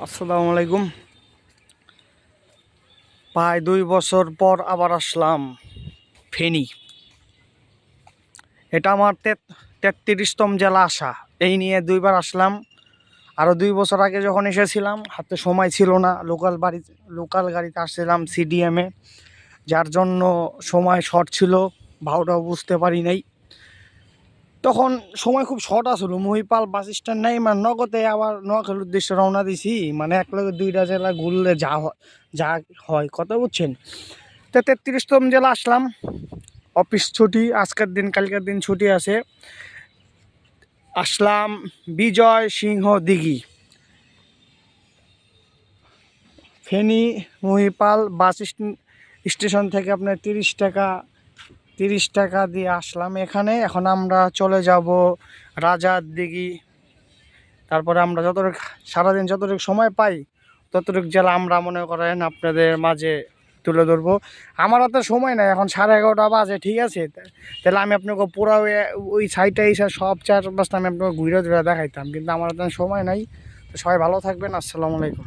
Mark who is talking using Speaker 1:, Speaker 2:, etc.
Speaker 1: আসসালামু আলাইকুম। প্রায় 2 বছর পর আবার আসলাম ফেনী। এটা আমার 33তম জেলা আসা। এই নিয়ে 2বার আসলাম। আরও 2 বছর আগে যখন এসেছিলাম হাতে সময় ছিল না, লোকাল গাড়িতে আসছিলাম সিডিএমে, যার জন্য সময় শর্ট ছিল, ভাওটাও বুঝতে পারি নাই। তখন সময় খুব শর্ট আসলো, মহিপাল বাস স্ট্যান্ড নাই মানে নগদে আবার নোয়াখালীর উদ্দেশ্যে রওনা দিছি। মানে এক লগে 2টা জেলা ঘুরলে যা হয় কথা বুঝছেন। তো 33তম জেলা আসলাম, অফিস ছুটি, আজকের দিন কালকের দিন ছুটি আছে। আসলাম বিজয় সিংহ দিঘি, ফেনী মহিপাল বাস স্টেশন থেকে আপনার 30 টাকা দিয়ে আসলাম এখানে। এখন আমরা চলে যাব রাজার দিঘি। তারপরে আমরা সারাদিন যতটুকু সময় পাই ততটুকু জেলা আমরা মনে করেন আপনাদের মাঝে তুলে ধরবো। আমার হাতে সময় নাই, এখন 11:30 বাজে, ঠিক আছে। তাহলে আমি আপনাকে পুরো ওই সাইডটা এসে সব চারপাশটা আমি আপনাকে ঘুরে ঘুরে দেখাইতাম, কিন্তু আমার হাতে সময় নাই। তো সবাই ভালো থাকবেন। আসসালামু আলাইকুম।